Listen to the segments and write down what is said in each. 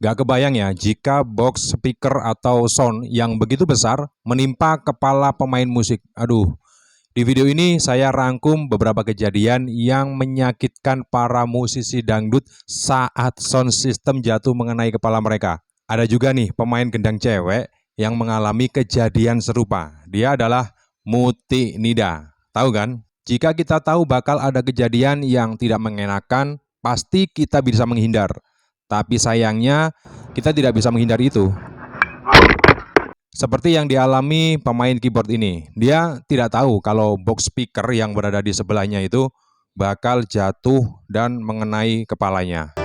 Gak kebayang ya jika box speaker atau sound yang begitu besar menimpa kepala pemain musik. Aduh, di video ini saya rangkum beberapa kejadian yang menyakitkan para musisi dangdut saat sound system jatuh mengenai kepala mereka. Ada juga nih pemain gendang cewek yang mengalami kejadian serupa. Dia adalah Muti Nida. Tahu kan? Jika kita tahu bakal ada kejadian yang tidak mengenakan, pasti kita bisa menghindar. Tapi sayangnya kita tidak bisa menghindari itu. Seperti yang dialami pemain keyboard ini. Dia tidak tahu kalau box speaker yang berada di sebelahnya itu bakal jatuh dan mengenai kepalanya.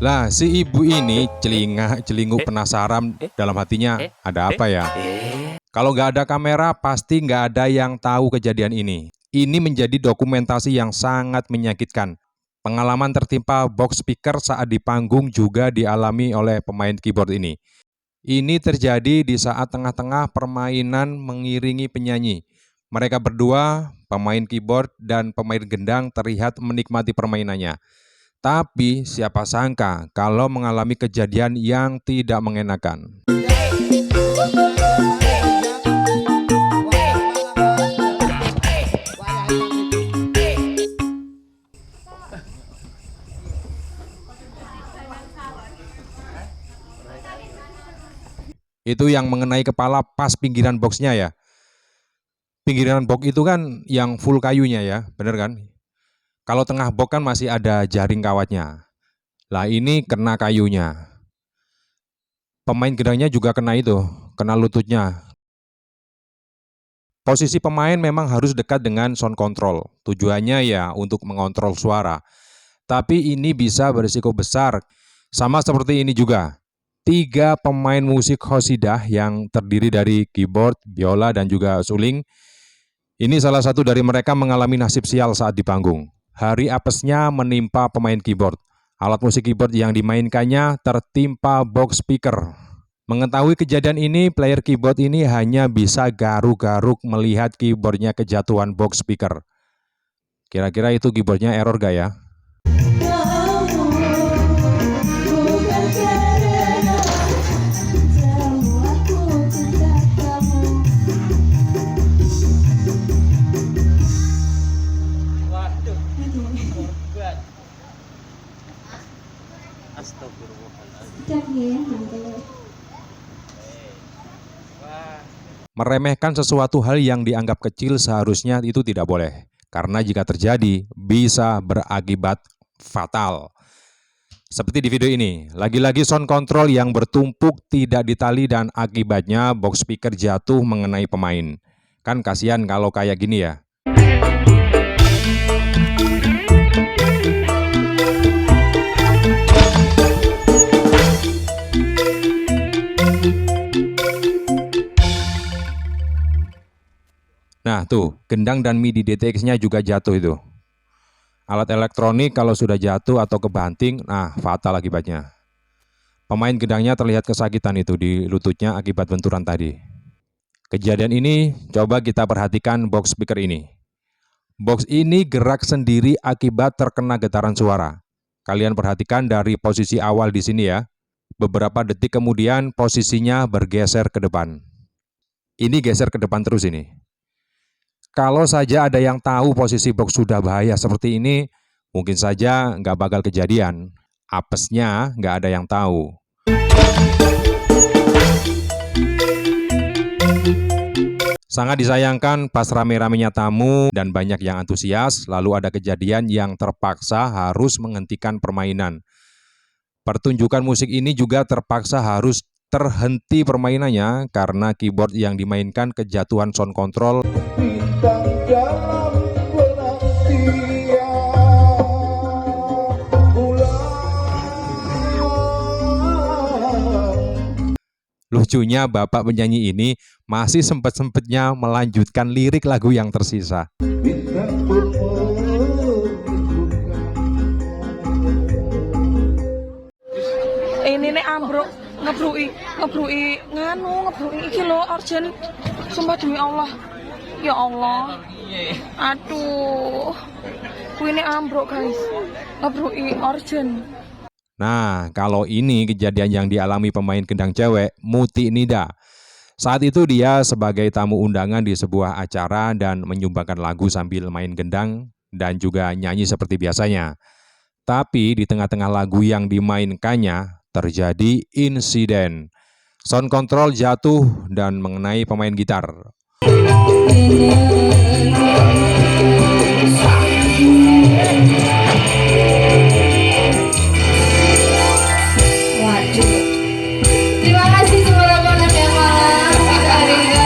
Lah, si ibu ini celingak penasaran dalam hatinya, ada apa ya? Kalau nggak ada kamera, pasti nggak ada yang tahu kejadian ini. Ini menjadi dokumentasi yang sangat menyakitkan. Pengalaman tertimpa box speaker saat di panggung juga dialami oleh pemain keyboard ini. Ini terjadi di saat tengah-tengah permainan mengiringi penyanyi. Mereka berdua, pemain keyboard dan pemain gendang terlihat menikmati permainannya. Tapi siapa sangka kalau mengalami kejadian yang tidak mengenakan. Itu yang mengenai kepala pas pinggiran boxnya ya. Pinggiran box itu kan yang full kayunya ya, bener kan? Kalau tengah box kan masih ada jaring kawatnya. Lah ini kena kayunya. Pemain gendangnya juga kena itu, kena lututnya. Posisi pemain memang harus dekat dengan sound control. Tujuannya ya untuk mengontrol suara. Tapi ini bisa berisiko besar. Sama seperti ini juga. 3 pemain musik qasidah yang terdiri dari keyboard, biola, dan juga suling. Ini salah satu dari mereka mengalami nasib sial saat di panggung. Hari apesnya menimpa pemain keyboard. Alat musik keyboard yang dimainkannya tertimpa box speaker. Mengetahui kejadian ini, player keyboard ini hanya bisa garuk-garuk melihat keyboardnya kejatuhan box speaker. Kira-kira itu keyboardnya error gak ya? Meremehkan sesuatu hal yang dianggap kecil seharusnya itu tidak boleh. Karena jika terjadi, bisa berakibat fatal. Seperti di video ini, lagi-lagi sound control yang bertumpuk tidak ditali dan akibatnya box speaker jatuh mengenai pemain. Kan kasihan kalau kayak gini ya. Nah tuh, gendang dan MIDI DTX-nya juga jatuh itu. Alat elektronik kalau sudah jatuh atau kebanting, nah fatal akibatnya. Pemain gendangnya terlihat kesakitan itu di lututnya akibat benturan tadi. Kejadian ini coba kita perhatikan box speaker ini. Box ini gerak sendiri akibat terkena getaran suara. Kalian perhatikan dari posisi awal di sini ya. Beberapa detik kemudian posisinya bergeser ke depan. Ini geser ke depan terus ini. Kalau saja ada yang tahu posisi box sudah bahaya seperti ini, mungkin saja nggak bakal kejadian. Apesnya nggak ada yang tahu. Sangat disayangkan pas rame-ramenya tamu dan banyak yang antusias, lalu ada kejadian yang terpaksa harus menghentikan permainan. Pertunjukan musik ini juga terpaksa harus terhenti permainannya karena keyboard yang dimainkan kejatuhan sound control. Lucunya bapak penyanyi ini masih sempat-sempatnya melanjutkan lirik lagu yang tersisa. Ini nek ambruk ngebruki iki lho urgent Sumpah demi Allah. Ya Allah. Aduh. Kuwi ambruk, guys. Ambruk urgent. Nah, kalau ini kejadian yang dialami pemain gendang cewek, Muti Nida. Saat itu dia sebagai tamu undangan di sebuah acara dan menyumbangkan lagu sambil main gendang dan juga nyanyi seperti biasanya. Tapi di tengah-tengah lagu yang dimainkannya terjadi insiden. Sound control jatuh dan mengenai pemain gitar. Terima kasih semua anak yang malam. Tidak ada.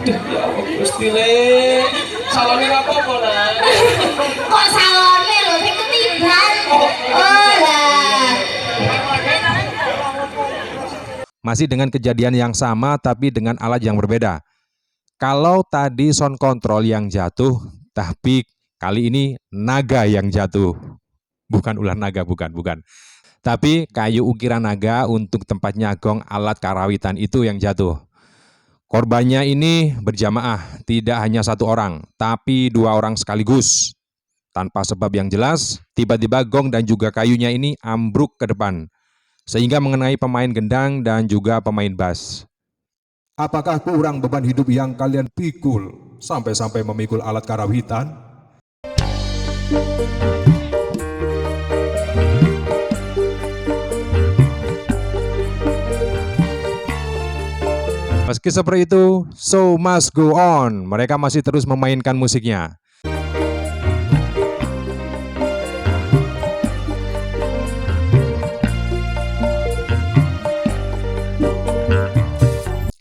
Ya Allah, Gusti Le. Salone apa-apa, Nak? Kok salone lho, sing ketiban. Oh lah. Masih dengan kejadian yang sama tapi dengan alat yang berbeda. Kalau tadi sound control yang jatuh, tapi kali ini naga yang jatuh. Bukan ular naga, bukan. Tapi kayu ukiran naga untuk tempat nyagong alat karawitan itu yang jatuh. Korbannya ini berjamaah, tidak hanya satu orang, tapi dua orang sekaligus. Tanpa sebab yang jelas, tiba-tiba gong dan juga kayunya ini ambruk ke depan, sehingga mengenai pemain gendang dan juga pemain bass. Apakah kurang beban hidup yang kalian pikul sampai-sampai memikul alat karawitan? Meski seperti itu, show must go on. Mereka masih terus memainkan musiknya.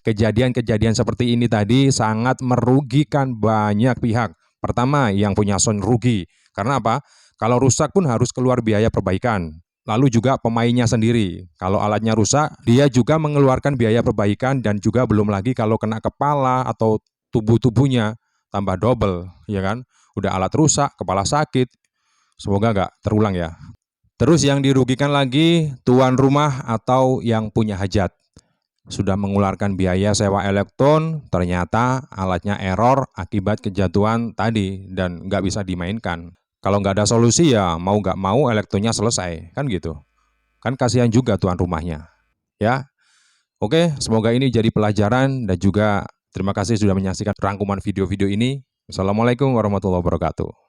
Kejadian-kejadian seperti ini tadi sangat merugikan banyak pihak. Pertama, yang punya sound rugi. Karena apa? Kalau rusak pun harus keluar biaya perbaikan. Lalu juga pemainnya sendiri. Kalau alatnya rusak, dia juga mengeluarkan biaya perbaikan dan juga belum lagi kalau kena kepala atau tubuh-tubuhnya tambah double, ya kan? Udah alat rusak, kepala sakit. Semoga nggak terulang ya. Terus yang dirugikan lagi tuan rumah atau yang punya hajat. Sudah mengeluarkan biaya sewa elektron, ternyata alatnya error akibat kejatuhan tadi dan nggak bisa dimainkan. Kalau nggak ada solusi ya mau nggak mau elektronnya selesai, kan gitu. Kan kasihan juga tuan rumahnya. Ya, oke, semoga ini jadi pelajaran dan juga terima kasih sudah menyaksikan rangkuman video-video ini. Assalamualaikum warahmatullahi wabarakatuh.